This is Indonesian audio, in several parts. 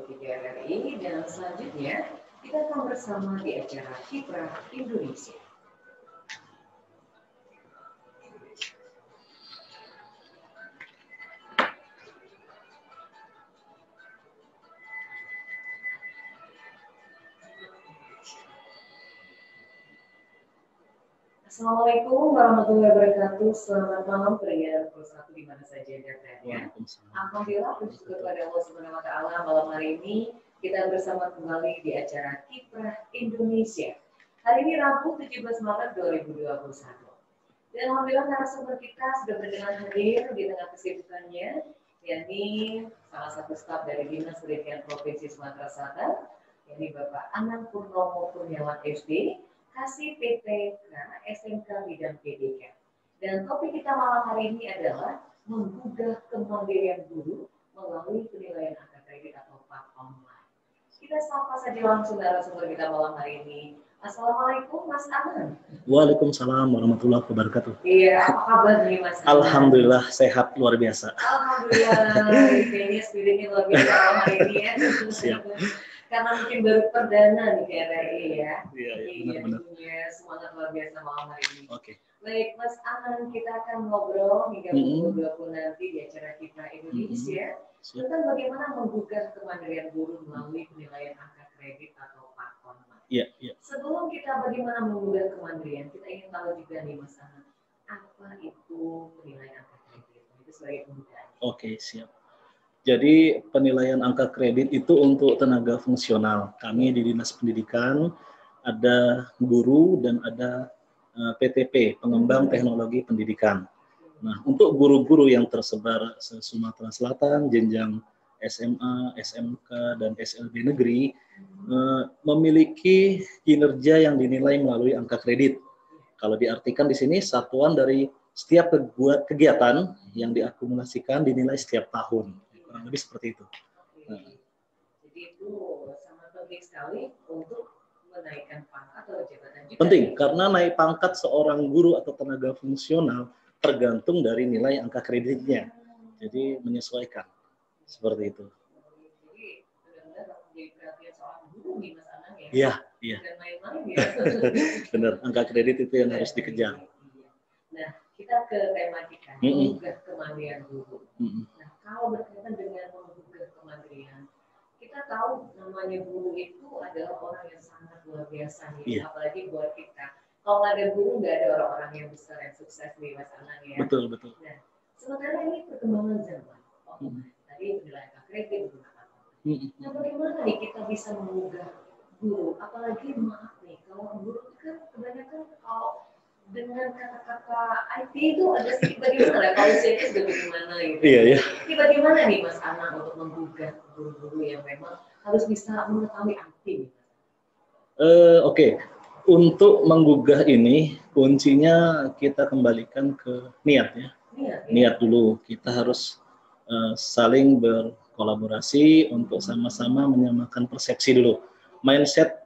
23 RRI dan selanjutnya kita akan bersama di acara Kiprah Indonesia. Assalamualaikum warahmatullahi wabarakatuh. Selamat malam pendengar satu di mana saja Anda berada. Alhamdulillah puji kepada Allah Subhanahu wa taala, malam hari ini kita bersama kembali di acara Kiprah Indonesia. Hari ini Rabu 17 Maret 2021. Dan alhamdulillah narasumber kita sudah berkenan hadir di tengah kesibukannya, yakni salah satu staf dari Dinas Pendidikan Provinsi Sumatera Selatan, yakni Bapak Anang Purnomo Kurniawan SD, Kasih PTK SMK Bidang PDK. Dan topik kita malam hari ini adalah menggugah kemandirian guru melalui penilaian angka kredit atau PAK online. Kita sapa saja langsung narasumber kita malam hari ini. Assalamualaikum Mas Anang. Waalaikumsalam warahmatullahi wabarakatuh. Iya, apa kabar nih Mas Anang? Alhamdulillah sehat luar biasa. Alhamdulillah, kayaknya spiritnya luar biasa malam hari ini ya. Siap. Karena mungkin baru perdana nih ke RRI ya. Iya, benar-benar. Semangat luar biasa malam hari ini. Oke. Baik, Mas Anang, kita akan ngobrol hingga pukul 20 nanti di acara kita Indonesia tentang bagaimana menggugah kemandirian guru melalui penilaian angka kredit atau PAK online. Iya, iya. Sebelum kita bagaimana menggugah kemandirian, kita ingin tahu juga nih Mas Anang, apa itu penilaian angka kredit? Itu sebagai pembukaan. Oke, siap. Jadi penilaian angka kredit itu untuk tenaga fungsional. Kami di Dinas Pendidikan ada guru dan ada PTP, Pengembang Teknologi Pendidikan. Nah, untuk guru-guru yang tersebar se-Sumatera Selatan, jenjang SMA, SMK, dan SLB negeri, memiliki kinerja yang dinilai melalui angka kredit. Kalau diartikan di sini, satuan dari setiap kegiatan yang diakumulasikan dinilai setiap tahun. Kurang lebih seperti itu. Nah. Jadi itu sangat penting sekali untuk menaikkan pangkat atau jabatan juga. Penting, karena naik pangkat seorang guru atau tenaga fungsional tergantung dari nilai angka kreditnya. Jadi menyesuaikan. Seperti itu. Jadi benar-benar menjadi perhatian seorang guru nih Mas Anang ya? Iya, iya. Dan main-main ya? Benar, angka kredit itu yang harus dikejar. Nah, kita ke tematika, menggugah kemandirian guru. Nah, kalau berkaitan dengan menggugah kemandirian, kita tahu namanya guru itu adalah orang yang sangat luar biasa nih, apalagi buat kita. Kalau nggak ada guru, nggak ada orang-orang yang besar yang sukses nih Mas Anang ya. Betul, betul. Nah, sementara ini perkembangan zaman. Tadi penilaian angka kredit menggunakan. Nah, bagaimana nih kita bisa menggugah guru? Apalagi maaf nih, kalau guru itu kan kebanyakan kalau dengan kata-kata IT itu ada sedikit bagaimana, kalau itu sudah bagaimana gitu. Iya, iya. Ini bagaimana nih Mas Anang untuk menggugah guru-guru yang memang harus bisa mengetahui IT? Oke. Untuk menggugah ini, kuncinya kita kembalikan ke niat ya. Niat dulu. Kita harus saling berkolaborasi untuk sama-sama menyamakan persepsi dulu. Mindset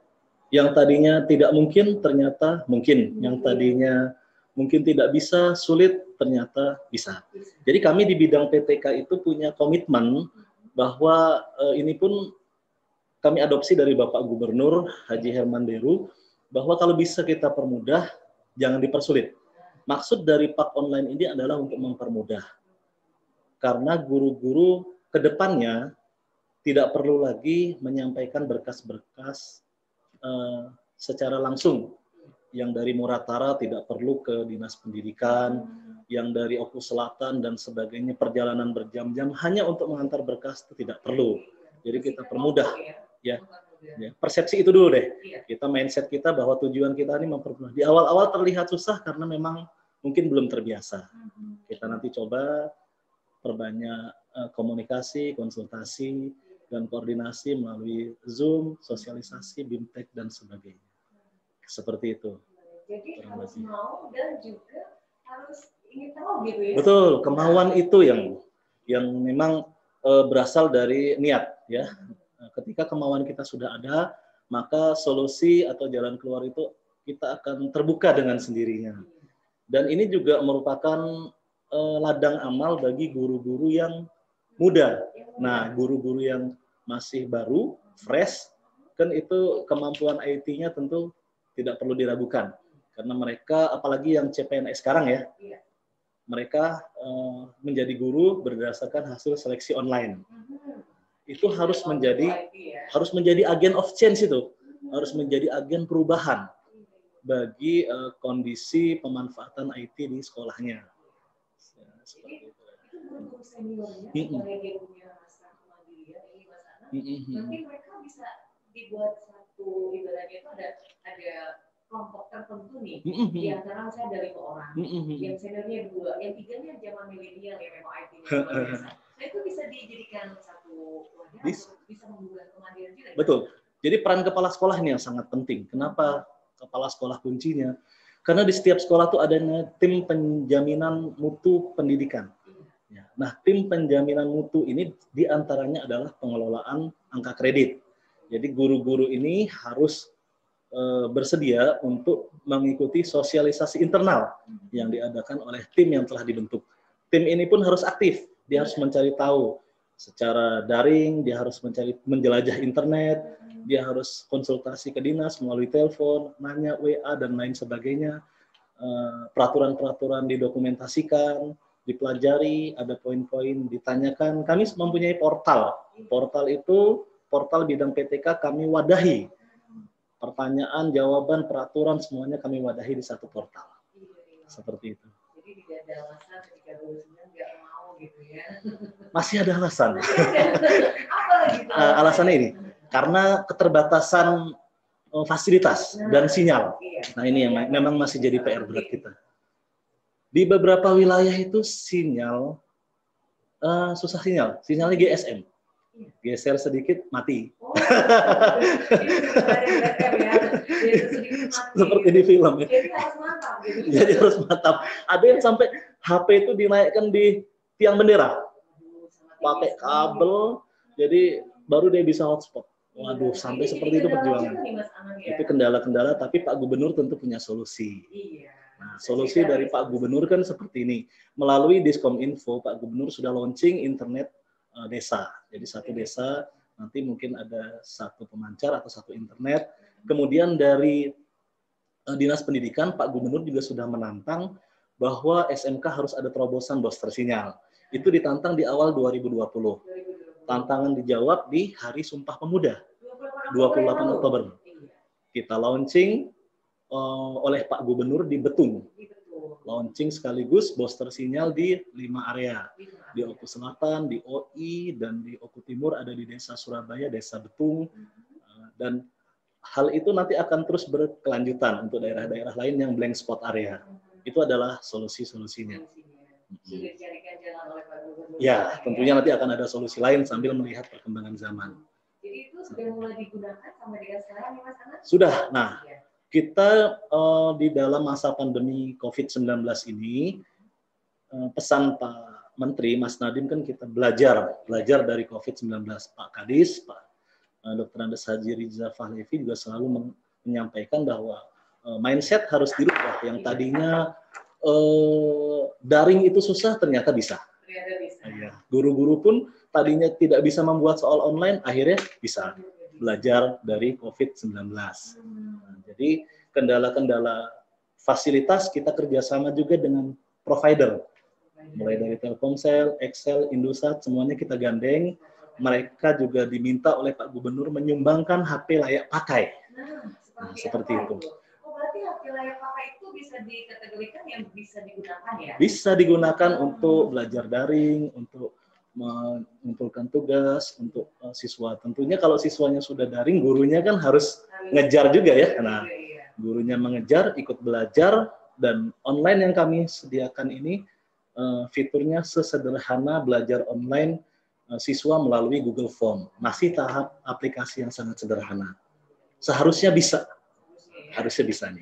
yang tadinya tidak mungkin ternyata mungkin, yang tadinya mungkin tidak bisa, sulit, ternyata bisa. Jadi kami di bidang PTK itu punya komitmen bahwa ini pun kami adopsi dari Bapak Gubernur Haji Herman Deru, bahwa kalau bisa kita permudah, jangan dipersulit. Maksud dari PAK online ini adalah untuk mempermudah. Karena guru-guru ke depannya tidak perlu lagi menyampaikan berkas-berkas secara langsung. Yang dari Muratara tidak perlu ke Dinas Pendidikan, yang dari Oku Selatan dan sebagainya perjalanan berjam-jam hanya untuk mengantar berkas itu tidak perlu. Jadi kita permudah, ya. Persepsi itu dulu deh. Kita mindset kita bahwa tujuan kita ini mempermudah. Di awal-awal terlihat susah karena memang mungkin belum terbiasa. Kita nanti coba perbanyak komunikasi, konsultasi, dan koordinasi melalui Zoom, sosialisasi, BIMTEK, dan sebagainya. Seperti itu. Jadi harus mau dan juga harus ingin tahu gitu ya. Betul, kemauan itu yang memang berasal dari niat ya. Ketika kemauan kita sudah ada, maka solusi atau jalan keluar itu kita akan terbuka dengan sendirinya. Dan ini juga merupakan ladang amal bagi guru-guru yang muda. Nah, guru-guru yang masih baru, fresh, kan itu kemampuan IT-nya tentu tidak perlu diragukan. Karena mereka, apalagi yang CPNS sekarang ya, mereka menjadi guru berdasarkan hasil seleksi online. Itu harus menjadi agen of change itu, harus menjadi agen perubahan bagi kondisi pemanfaatan IT di sekolahnya. Seperti itu. Itu guru-guru seniornya, supaya dia punya rasa kemandirian ini Mas Anang, nanti mereka bisa dibuat satu, ibaratnya itu ada kelompok tertentu nih, di antara saya ada 5 orang, yang seniornya 2, yang 3-nya zaman milenial ya memang IT-nya luar biasa. Nah itu bisa dijadikan satu wadah untuk bisa membuat kemandirian juga. Betul. Jadi peran kepala sekolah ini yang sangat penting. Kenapa kepala sekolah kuncinya? Karena di setiap sekolah tuh adanya tim penjaminan mutu pendidikan. Nah, tim penjaminan mutu ini diantaranya adalah pengelolaan angka kredit. Jadi guru-guru ini harus bersedia untuk mengikuti sosialisasi internal yang diadakan oleh tim yang telah dibentuk. Tim ini pun harus aktif, dia harus mencari tahu secara daring, dia harus menjelajah internet, dia harus konsultasi ke dinas melalui telepon, nanya WA dan lain sebagainya. Peraturan-peraturan didokumentasikan, dipelajari, ada poin-poin ditanyakan. Kami mempunyai portal. Portal itu portal bidang PTK kami wadahi. Pertanyaan, jawaban, peraturan semuanya kami wadahi di satu portal. Seperti itu. Jadi tidak ada alasan ketika dosennya nggak mau gitu ya. Masih ada alasan. Apa lagi? Alasannya ini, karena keterbatasan fasilitas dan sinyal. Nah ini yang memang masih jadi PR berat kita. Di beberapa wilayah itu sinyal susah sinyalnya GSM. Geser sedikit mati. Seperti di film ya. Jadi harus mantap gitu. Jadi harus mantap. Ada yang sampai HP itu dinaikkan di tiang bendera. Pakai kabel, jadi baru dia bisa hotspot. Waduh, sampai seperti itu perjuangan. Itu kendala-kendala, tapi Pak Gubernur tentu punya solusi. Nah, solusi dari Pak Gubernur kan seperti ini. Melalui Diskominfo, Pak Gubernur sudah launching internet desa. Jadi satu desa nanti mungkin ada satu pemancar atau satu internet. Kemudian dari Dinas Pendidikan, Pak Gubernur juga sudah menantang bahwa SMK harus ada terobosan booster sinyal. Itu ditantang di awal 2020. Tantangan dijawab di Hari Sumpah Pemuda, 28 Oktober. Kita launching oleh Pak Gubernur di Betung. Launching sekaligus booster sinyal di 5 area. Di Oku Selatan, di OI, dan di Oku Timur ada di Desa Surabaya, Desa Betung. Dan hal itu nanti akan terus berkelanjutan untuk daerah-daerah lain yang blank spot area. Itu adalah solusi-solusinya. Ya, tentunya nanti akan ada solusi lain sambil melihat perkembangan zaman. Jadi itu sudah mulai digunakan sampai dengan sekarang ya Mas Anang? Sudah. Nah, kita di dalam masa pandemi COVID-19 ini, pesan Pak Menteri, Mas Nadiem kan kita belajar dari COVID-19. Pak Kadis, Pak Dr. Andes Haji Riza Fahlevi juga selalu menyampaikan bahwa mindset harus dirubah. Yang tadinya daring itu susah, ternyata bisa. Guru-guru pun tadinya tidak bisa membuat soal online, akhirnya bisa belajar dari COVID-19. Jadi kendala-kendala fasilitas kita kerjasama juga dengan provider. Mulai dari Telkomsel, Excel, Indosat, semuanya kita gandeng. Mereka juga diminta oleh Pak Gubernur menyumbangkan HP layak pakai. Nah, seperti itu. Oh, berarti HP layak pakai itu bisa dikategorikan yang bisa digunakan ya? Bisa digunakan untuk belajar daring, untuk mengumpulkan tugas untuk siswa. Tentunya kalau siswanya sudah daring, gurunya kan harus ngejar juga ya. Nah, gurunya mengejar, ikut belajar, dan online yang kami sediakan ini fiturnya sesederhana belajar online siswa melalui Google Form. Masih tahap aplikasi yang sangat sederhana. Seharusnya bisa. Harusnya bisa nih.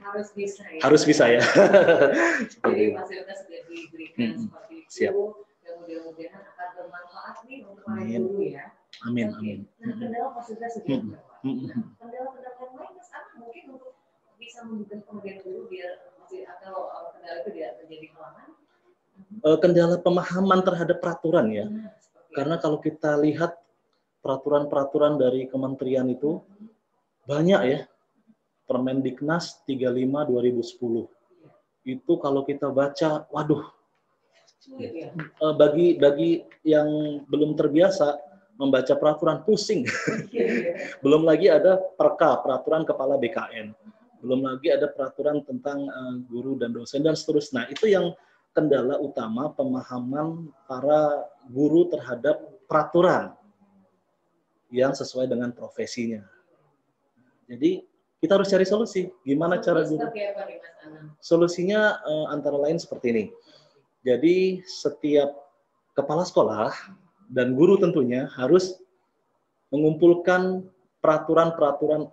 Harus bisa ya. Jadi fasilitas sudah diberikan seperti itu. Siap. Dan mudah-mudahan akan bermanfaat nih untuk para guru ya. Amin. Nah, kendala fasilitas sudah bermanfaat. Kendala-kendala yang lain Mas Anang mungkin untuk bisa membuka kemudian guru biar masih atau kendala itu tidak terjadi halangan. Kendala pemahaman terhadap peraturan ya. Karena kalau kita lihat peraturan-peraturan dari kementerian itu banyak ya. Permendiknas 35 2010. Itu kalau kita baca, waduh, bagi yang belum terbiasa membaca peraturan pusing. Belum lagi ada peraturan kepala BKN. Belum lagi ada peraturan tentang guru dan dosen dan seterusnya. Nah, itu yang kendala utama pemahaman para guru terhadap peraturan yang sesuai dengan profesinya. Jadi kita harus cari solusi. Gimana cara guru? Solusinya antara lain seperti ini. Jadi setiap kepala sekolah dan guru tentunya harus mengumpulkan peraturan-peraturan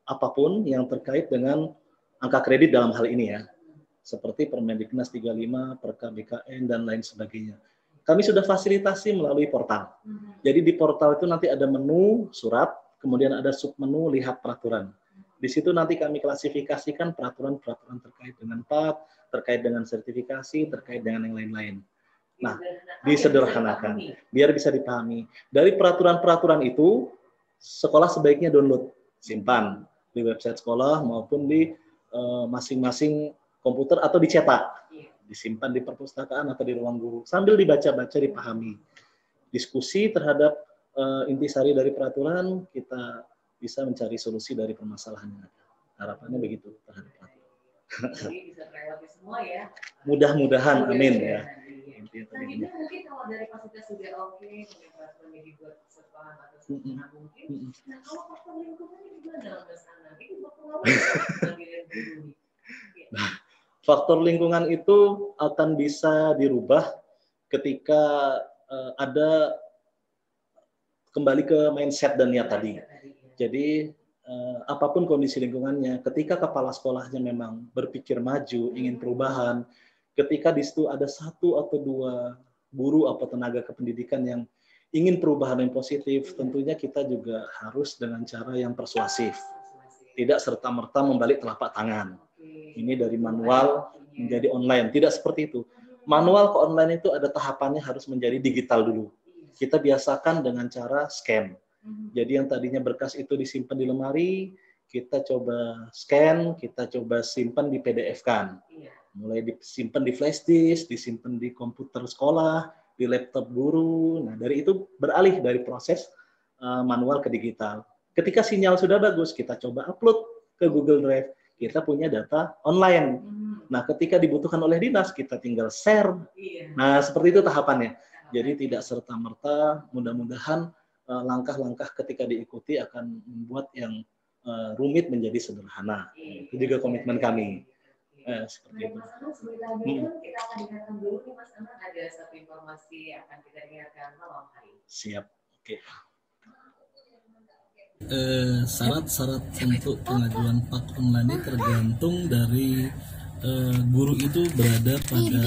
apapun yang terkait dengan angka kredit dalam hal ini ya. Seperti Permendiknas 35, Perka BKN, dan lain sebagainya. Kami sudah fasilitasi melalui portal. Jadi di portal itu nanti ada menu surat, kemudian ada submenu lihat peraturan. Di situ nanti kami klasifikasikan peraturan-peraturan terkait dengan PAT, terkait dengan sertifikasi, terkait dengan yang lain-lain. Nah, disederhanakan, biar bisa dipahami. Dari peraturan-peraturan itu, sekolah sebaiknya download, simpan di website sekolah maupun di masing-masing komputer atau dicetak, disimpan di perpustakaan atau di ruang guru, sambil dibaca-baca, dipahami. Diskusi terhadap intisari dari peraturan, kita bisa mencari solusi dari permasalahannya. Harapannya begitu terhadap peraturan. Jadi bisa terlewati semua ya. Mudah-mudahan, amin ya. Nantinya mungkin kalau dari fasilitas sudah oke, kemudian peraturannya dibuat sepaham atau sempurna mungkin. Nah, kalau faktor lingkungan gimana dalam sana? Itu berpengaruh bagi guru. Nah, faktor lingkungan itu akan bisa dirubah ketika ada kembali ke mindset dan niat tadi. Jadi apapun kondisi lingkungannya, ketika kepala sekolahnya memang berpikir maju, ingin perubahan, ketika di situ ada satu atau dua guru atau tenaga kependidikan yang ingin perubahan yang positif, tentunya kita juga harus dengan cara yang persuasif. Tidak serta-merta membalik telapak tangan. Ini dari manual menjadi online. Tidak seperti itu. Manual ke online itu ada tahapannya, harus menjadi digital dulu. Kita biasakan dengan cara scan. Jadi yang tadinya berkas itu disimpan di lemari, kita coba scan, kita coba simpan di PDF-kan. Mulai disimpan di flash disk, disimpan di komputer sekolah, di laptop guru. Nah, dari itu beralih dari proses manual ke digital. Ketika sinyal sudah bagus, kita coba upload ke Google Drive. Kita punya data online. Nah, ketika dibutuhkan oleh dinas, kita tinggal share. Nah, seperti itu tahapannya. Jadi tidak serta-merta, mudah-mudahan langkah-langkah ketika diikuti akan membuat yang rumit menjadi sederhana. Itu juga komitmen kami. Seperti itu. Mas Anang, sebentar lagi kita akan dengarkan dulu nih Mas Anang, ada satu informasi yang akan kita dengarkan malam hari. Siap, oke. Syarat-syarat untuk pengajuan PAK online tergantung dari guru itu berada pada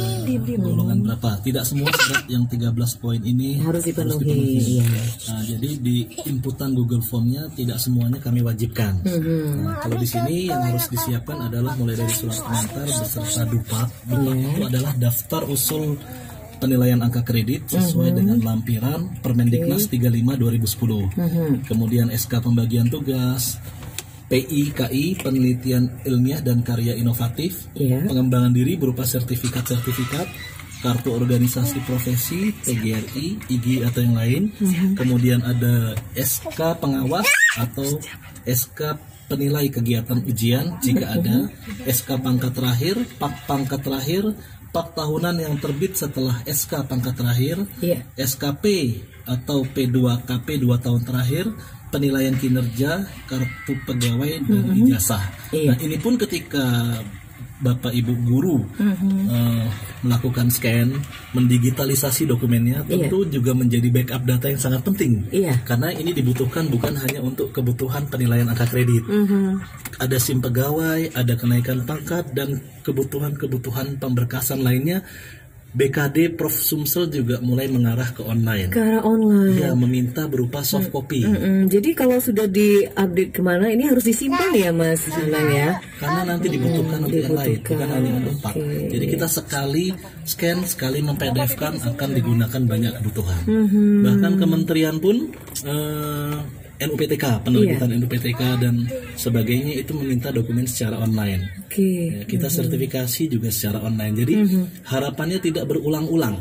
golongan berapa. Tidak semua syarat yang 13 poin ini harus dipenuhi. Iya. Nah, jadi di inputan Google Form-nya tidak semuanya kami wajibkan. Nah, kalau di sini yang harus disiapkan adalah mulai dari surat pengantar beserta DUPAK. DUPAK itu adalah daftar usul penilaian angka kredit sesuai dengan lampiran Permendiknas 35 2010. Kemudian SK pembagian tugas, PI/KI penelitian ilmiah dan karya inovatif, pengembangan diri berupa sertifikat-sertifikat, kartu organisasi profesi, PGRI, IG atau yang lain. Kemudian ada SK pengawas atau SK penilai kegiatan ujian jika ada, SK pangkat terakhir, PAK pangkat terakhir, PAK tahunan yang terbit setelah SK pangkat terakhir, SKP atau P2KP 2 tahun terakhir, penilaian kinerja, kartu pegawai, dan ijazah. Nah, ini pun ketika Bapak Ibu guru melakukan scan, mendigitalisasi dokumennya, tentu juga menjadi backup data yang sangat penting. Karena ini dibutuhkan bukan hanya untuk kebutuhan penilaian angka kredit. Ada SIM pegawai, ada kenaikan pangkat, dan kebutuhan-kebutuhan pemberkasan lainnya BKD Prof Sumsel juga mulai mengarah ke online. Ke arah online. Ya, meminta berupa soft copy. Jadi kalau sudah diupdate kemana, ini harus disimpan ya Mas Anang ya? Karena nanti dibutuhkan untuk yang lain, bukan hanya untuk Pak. Jadi kita sekali scan, sekali mem-PDF-kan akan digunakan banyak kebutuhan. Bahkan kementerian pun NUPTK, penerbitan NUPTK dan sebagainya itu meminta dokumen secara online. Ya, kita sertifikasi juga secara online. Jadi harapannya tidak berulang-ulang.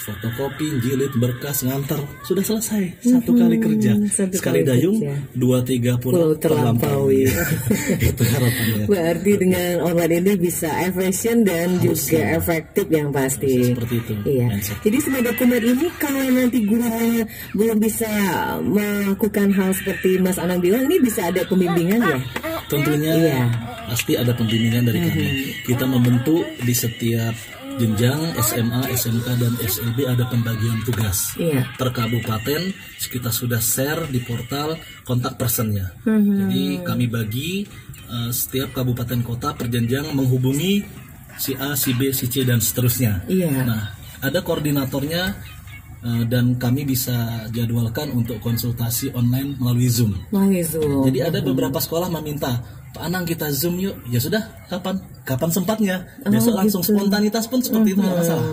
Fotokopi, jilid, berkas, nganter, sudah selesai. Satu kali kerja. Sekali dayung, 2-3 pulau terlampaui. Itu harapannya. Berarti dengan online ini bisa efisien dan juga efektif yang pasti. Seperti itu. Iya. Jadi semua dokumen ini kalau nanti gurunya belum bisa melakukan hal seperti Mas Anang bilang, ini bisa ada pembimbingan ya? Tentunya pasti ada pembimbingan dari kami. Kita membentuk di setiap jenjang SMA, SMK, dan SLB ada pembagian tugas per kabupaten. Kita sudah share di portal kontak personnya. Jadi kami bagi setiap kabupaten kota per jenjang menghubungi si A, si B, si C, dan seterusnya. Nah, ada koordinatornya dan kami bisa jadwalkan untuk konsultasi online melalui Zoom. Jadi ada beberapa sekolah meminta, Pak Anang kita Zoom yuk. Ya sudah, kapan sempatnya. Besok langsung spontanitas pun seperti itu nggak masalah.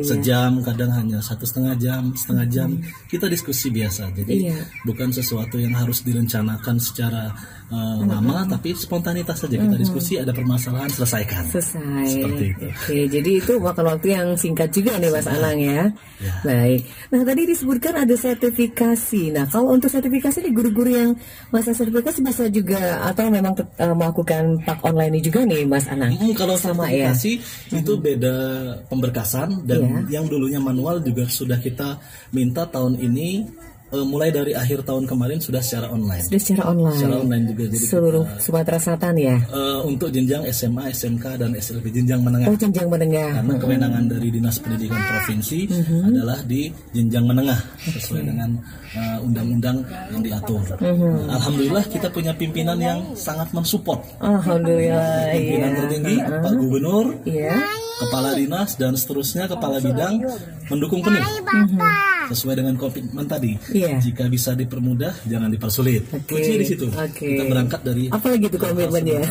Sejam, kadang hanya 1,5 jam, setengah jam. Kita diskusi biasa. Jadi bukan sesuatu yang harus direncanakan secara lama, tapi spontanitas saja. Kita diskusi, ada permasalahan, selesaikan. Seperti itu. Oke, jadi itu makan waktu yang singkat juga nih Mas Anang ya. Baik. Nah tadi disebutkan ada sertifikasi. Nah kalau untuk sertifikasi nih guru-guru yang masa sertifikasi bisa juga atau memang melakukan pak online ini juga nih Mas Anang? Kalau sertifikasi itu beda pemberkasan dan yang dulunya manual juga sudah kita minta tahun ini mulai dari akhir tahun kemarin sudah secara online. Secara online juga. Jadi seluruh Sumatera Selatan ya. Untuk jenjang SMA, SMK, dan SLB jenjang menengah. Jenjang menengah. Karena kewenangan dari Dinas Pendidikan Provinsi adalah di jenjang menengah sesuai dengan undang-undang yang diatur. Alhamdulillah kita punya pimpinan yang sangat mensupport. Alhamdulillah. Pimpinan tertinggi Pak Gubernur, Kepala Dinas dan seterusnya, Kepala Bidang mendukung penuh. Sesuai dengan komitmen tadi. Jika bisa dipermudah, jangan dipersulit. Kunci di situ. Kita berangkat dari apa lagi itu komitmennya?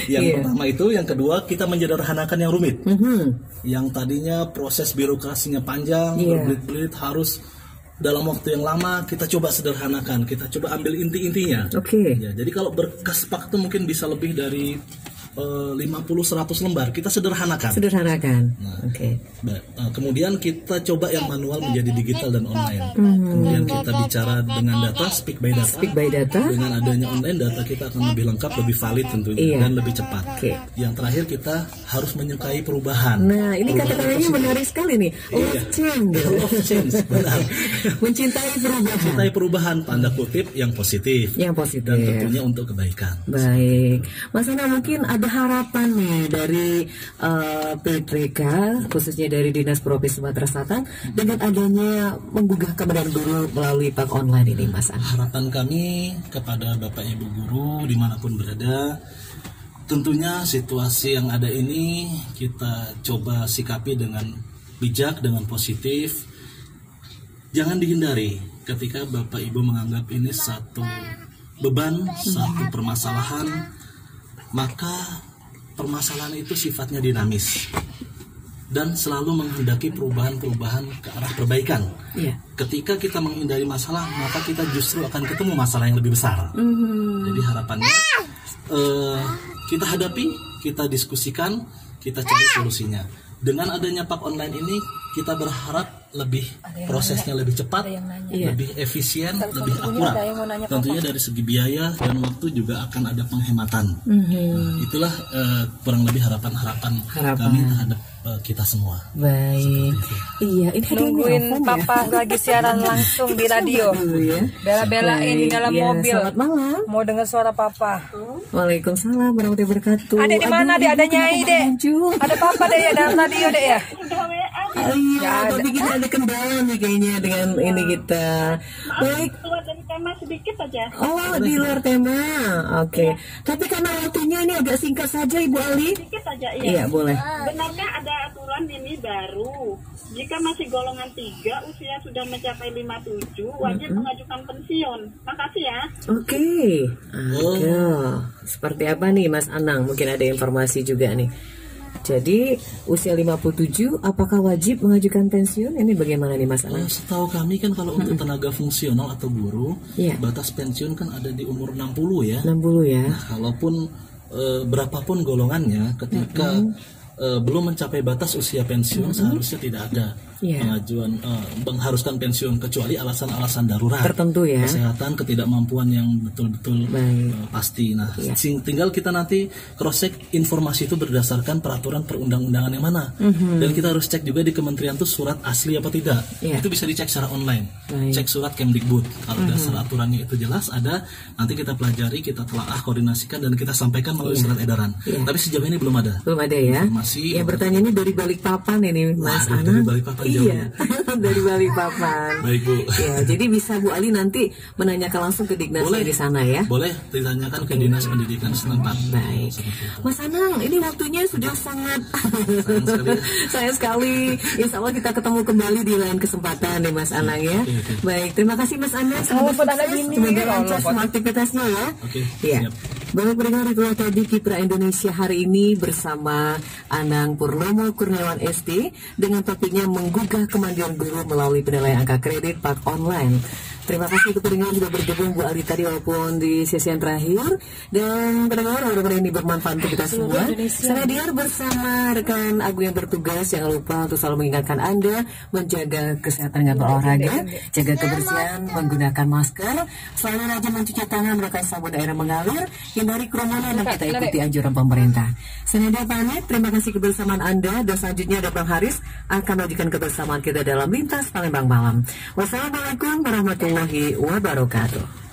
Yang pertama itu, yang kedua kita menyederhanakan yang rumit. Yang tadinya proses birokrasinya panjang, berbelit-belit, harus dalam waktu yang lama, kita coba sederhanakan. Kita coba ambil inti-intinya. Ya, jadi kalau berkas pak itu mungkin bisa lebih dari 50-100 lembar, kita sederhanakan. Kemudian kita coba yang manual menjadi digital dan online. Kemudian kita bicara dengan data, speak by data. Dengan adanya online, data kita akan lebih lengkap, lebih valid tentunya, dan lebih cepat. Yang terakhir kita harus menyukai perubahan. Nah, ini kata-katanya menarik sekali nih. Love change, benar. Mencintai perubahan, tanda kutip yang positif. Dan tentunya untuk kebaikan. Baik, Mas Ana, mungkin ada harapan nih dari PPK, khususnya dari Dinas Provinsi Sumatera Selatan, dengan adanya menggugah kemudahan guru melalui pak online ini, Mas Ana? Harapan kami kepada Bapak Ibu guru dimanapun berada, tentunya situasi yang ada ini kita coba sikapi dengan bijak, dengan positif. Jangan dihindari ketika Bapak Ibu menganggap ini satu beban, satu permasalahan, maka permasalahan itu sifatnya dinamis dan selalu menghendaki perubahan-perubahan ke arah perbaikan. Ketika kita menghindari masalah, maka kita justru akan ketemu masalah yang lebih besar. Jadi harapannya kita hadapi, kita diskusikan, kita cari solusinya. Dengan adanya pak online ini, kita berharap prosesnya lebih cepat, lebih efisien, lebih akurat. Tentunya dari segi biaya dan waktu juga akan ada penghematan. Itulah kurang lebih harapan kami terhadap kita semua. Baik. Iya, ini nungguin papa lagi siaran langsung di radio. Bela-belain di dalam mobil. Selamat malam. Mau dengar suara papa. Waalaikumsalam warahmatullahi wabarakatuh. Adek di mana, Dek? Ada Nyai, Dek. Ada papa, Dek, ya dalam radio, Dek, ya. Iya, tapi kita ada kendala nih kayaknya dengan ini kita. Baik. tema sedikit aja. Oh, di luar tema. Oke. Tapi karena waktunya ini agak singkat saja Ibu Ali. Sedikit aja, iya. Iya, boleh. Benarkah ada aturan ini baru? Jika masih golongan 3, usia sudah mencapai 57, wajib mengajukan pensiun. Makasih ya. Oke. Seperti apa nih Mas Anang? Mungkin ada informasi juga nih. Jadi usia 57 apakah wajib mengajukan pensiun? Ini bagaimana nih Mas Anang? Setahu kami kan kalau untuk tenaga fungsional atau guru, batas pensiun kan ada di umur 60 ya. 60 ya. Nah, kalaupun berapapun golongannya, ketika belum mencapai batas usia pensiun, seharusnya tidak ada pengajuan mengharuskan pensiun kecuali alasan-alasan darurat tertentu ya, kesehatan, ketidakmampuan yang betul-betul pasti. Nah, tinggal kita nanti cross check informasi itu berdasarkan peraturan perundang-undangan yang mana, dan kita harus cek juga di kementerian itu surat asli apa tidak. Itu bisa dicek secara online, cek surat Kemdikbud. Kalau dasar aturannya itu jelas ada, nanti kita pelajari, kita telaah, koordinasikan, dan kita sampaikan melalui surat edaran. Tapi sejauh ini belum ada. Belum ada ya. Yang bertanya ini dari Balikpapan ini Mas Anang. Dari Balikpapan. Iya, dari Balikpapan. Baik Bu. Ya, jadi bisa Bu Ali nanti menanyakan langsung ke Dignasnya di sana ya. Boleh ditanyakan ke Dinas Pendidikan setempat. Baik. Mas Anang, ini waktunya sudah sangat sayang sekali. Insya Allah kita ketemu kembali di lain kesempatan nih Mas Anang ya. Baik, terima kasih Mas Anang. Semoga lancar semua aktivitasnya ya. Iya. Baik pendengar, itulah tadi Kiprah Indonesia hari ini bersama Anang Purnomo Kurniawan SD dengan topiknya menggugah kemandirian guru melalui penilaian angka kredit Pak Online. Terima kasih untuk pendengar sudah bergabung Bu Ali tadi walaupun di sesi yang terakhir, dan pendengar mudah-mudahan ini bermanfaat untuk kita semua. Saya Diar bersama rekan Agung yang bertugas, jangan lupa untuk selalu mengingatkan Anda menjaga kesehatan dengan berolahraga, jaga kebersihan, menggunakan masker, selalu rajin mencuci tangan menggunakan sabun daerah mengalir, hindari kerumunan, dan kita ikuti anjuran pemerintah. Saya Diar pamit, terima kasih kebersamaan Anda, dan selanjutnya ada Bang Haris akan melanjutkan kebersamaan kita dalam Lintas Palembang Malam. Wassalamualaikum warahmatullahi wabarakatuh.